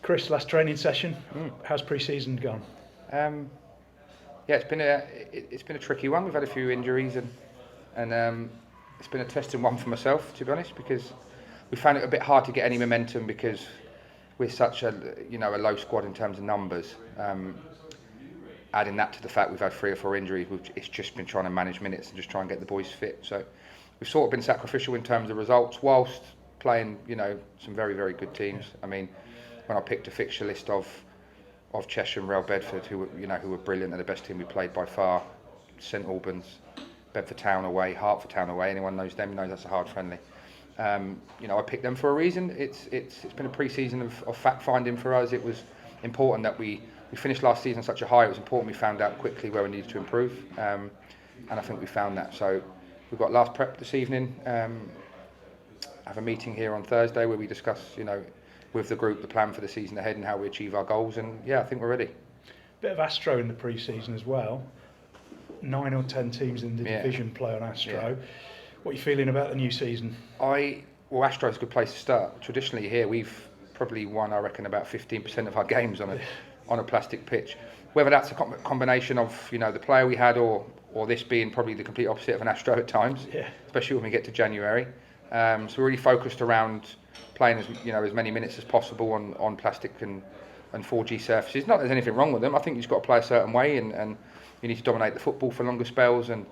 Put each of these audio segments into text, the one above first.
Chris, last training session. How's pre-season gone? Yeah, it's been a tricky one. We've had a few injuries and it's been a testing one for myself, to be honest, because we found it a bit hard to get any momentum because we're such a low squad in terms of numbers. Adding that to the fact we've had 3 or 4 injuries, it's just been trying to manage minutes and just try and get the boys fit. So we've sort of been sacrificial in terms of results whilst playing, some very, very good teams. I mean, when I picked a fixture list of Cheshire and Real Bedford, who were brilliant and the best team we played by far, St Albans, Bedford Town away, Hertford Town away. Anyone knows them knows that's a hard friendly. I picked them for a reason. It's been a pre-season of fact finding for us. It was important that we finished last season such a high. It was important we found out quickly where we needed to improve, and I think we found that. So we've got last prep this evening. Have a meeting here on Thursday where we discuss, with the group, the plan for the season ahead and how we achieve our goals. And I think we're ready. Bit of Astro in the pre-season as well. 9 or 10 teams in the division play on Astro. Yeah. What are you feeling about the new season? Astro's a good place to start. Traditionally here we've probably won, I reckon, about 15% of our games on a plastic pitch. Whether that's a combination of the player we had or this being probably the complete opposite of an Astro at times, especially when we get to January. So we're really focused around playing as many minutes as possible on plastic and 4G surfaces. Not that there's anything wrong with them. I think you've just got to play a certain way and you need to dominate the football for longer spells and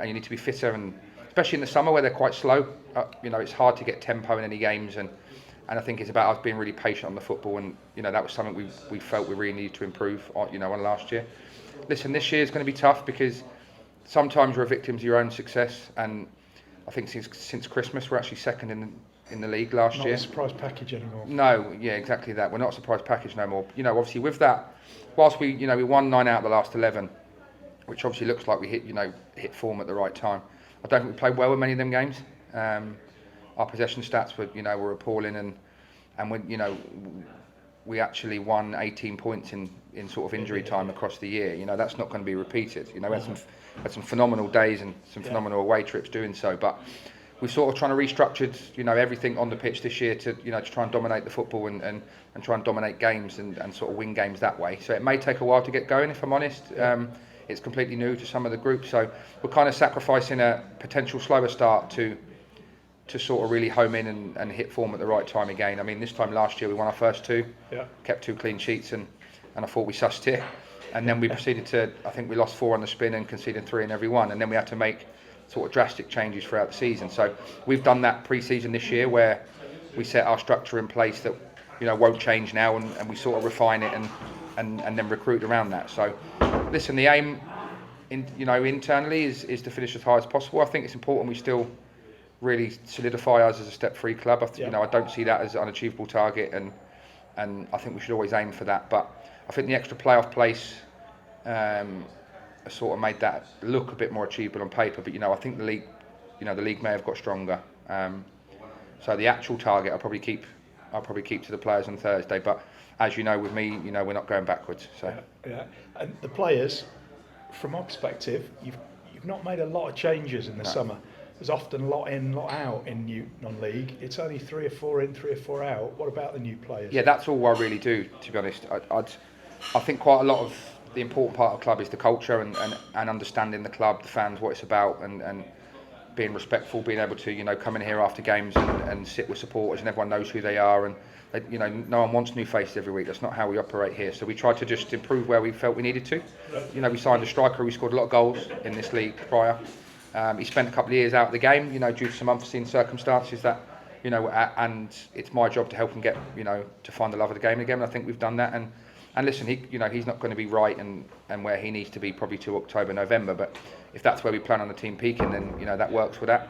you need to be fitter, and especially in the summer where they're quite slow. It's hard to get tempo in any games and I think it's about us being really patient on the football, and that was something we felt we really needed to improve on last year. Listen, this year is going to be tough because sometimes you're a victim to your own success, and I think since Christmas we're actually second in the league last year. Not a surprise package anymore. No, yeah, exactly that. We're not a surprise package no more. Obviously with that, whilst we won 9 out of the last 11, which obviously looks like we hit form at the right time. I don't think we played well in many of them games. Our possession stats were appalling, and when we actually won 18 points in sort of injury time across the year. That's not going to be repeated. We had some phenomenal days and some phenomenal away trips doing so, but we're sort of trying to restructure everything on the pitch this year to try and dominate the football and try and dominate games and sort of win games that way. So it may take a while to get going, if I'm honest. It's completely new to some of the groups, so we're kind of sacrificing a potential slower start to sort of really home in and hit form at the right time again. I mean, this time last year we won our first 2, kept 2 clean sheets, and I thought we sussed it. And then we proceeded to, I think we lost 4 on the spin and conceded 3 in every one. And then we had to make sort of drastic changes throughout the season. So we've done that pre-season this year where we set our structure in place that won't change now, and we sort of refine it and then recruit around that. So listen, the aim internally is to finish as high as possible. I think it's important we still really solidify us as a step 3 club. I don't see that as an unachievable target, and I think we should always aim for that. But I think the extra playoff place sort of made that look a bit more achievable on paper. But I think the league may have got stronger. So the actual target I'll probably keep to the players on Thursday. But as you know, with me, we're not going backwards. So and the players, from my perspective, you've not made a lot of changes in the summer. There's often a lot in, lot out in new non-league. It's only 3 or 4 in, 3 or 4 out. What about the new players? Yeah, that's all I really do, to be honest. I think quite a lot of the important part of the club is the culture and understanding the club, the fans, what it's about, and being respectful, being able to come in here after games and sit with supporters and everyone knows who they are, and no one wants new faces every week. That's not how we operate here. So we tried to just improve where we felt we needed to. We signed a striker who scored a lot of goals in this league prior. He spent a couple of years out of the game, due to some unforeseen circumstances that, and it's my job to help him get, to find the love of the game again. And I think we've done that. And listen, he's not going to be right and where he needs to be probably to October, November. But if that's where we plan on the team peaking, then that works with that.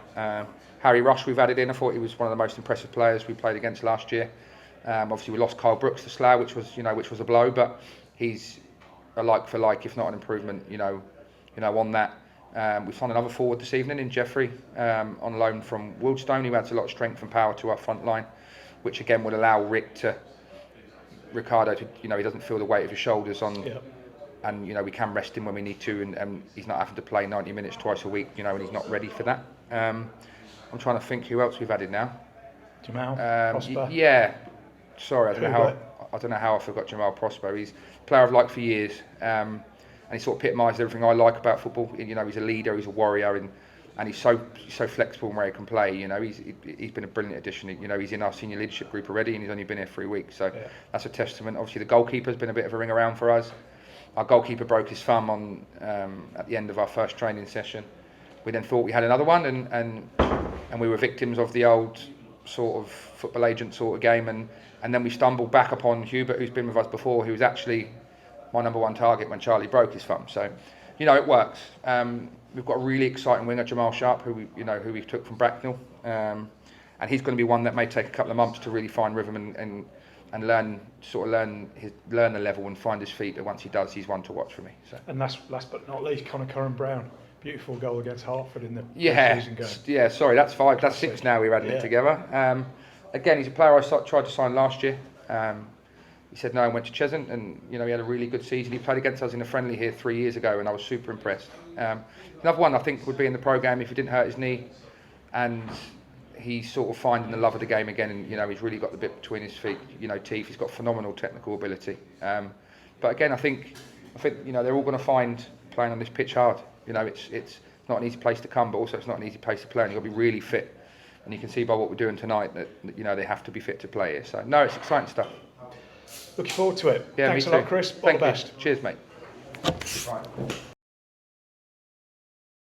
Harry Rush we've added in. I thought he was one of the most impressive players we played against last year. Obviously we lost Kyle Brooks to Slough, which was a blow, but he's a like for like, if not an improvement, on that. We've signed another forward this evening in Jeffrey, on loan from Wildstone, who adds a lot of strength and power to our front line, which again would allow Ricardo to, he doesn't feel the weight of his shoulders on, and we can rest him when we need to, and he's not having to play 90 minutes twice a week, and he's not ready for that. I'm trying to think who else we've added now. Jamal, Prosper. Yeah, sorry, I don't know I don't know how I forgot Jamal Prosper. He's a player I've liked for years, and he sort of epitomised everything I like about football. You know, he's a leader, he's a warrior, and he's so flexible in where he can play. You know, he's been a brilliant addition. You know, he's in our senior leadership group already, and he's only been here 3 weeks. So that's a testament. Obviously, the goalkeeper's been a bit of a ring around for us. Our goalkeeper broke his thumb at the end of our first training session. We then thought we had another one, and we were victims of the old sort of football agent sort of game, and then we stumbled back upon Hubert, who's been with us before, who was actually my number one target when Charlie broke his thumb. So, you know, it works. We've got a really exciting winger, Jamal Sharp, who we took from Bracknell, and he's going to be one that may take a couple of months to really find rhythm and learn the level and find his feet. And once he does, he's one to watch for me. So. And last but not least, Connor Curran-Brown. Beautiful goal against Hartford in the preseason game. Yeah, sorry, that's 5. That's 6 now we're adding it together. Again, he's a player I tried to sign last year. He said no and went to Cheshunt, and you know, he had a really good season. He played against us in a friendly here 3 years ago, and I was super impressed. Another one I think would be in the programme if he didn't hurt his knee, and he's sort of finding the love of the game again, and you know, he's really got the bit between his feet, you know, teeth. He's got phenomenal technical ability. But again, I think you know, they're all going to find playing on this pitch hard. You know, it's not an easy place to come, but also it's not an easy place to play, and you've got to be really fit. And you can see by what we're doing tonight that you know, they have to be fit to play here. So no, it's exciting stuff. Looking forward to it. Yeah, Thanks a lot, Chris. All the best. Cheers, mate. Right.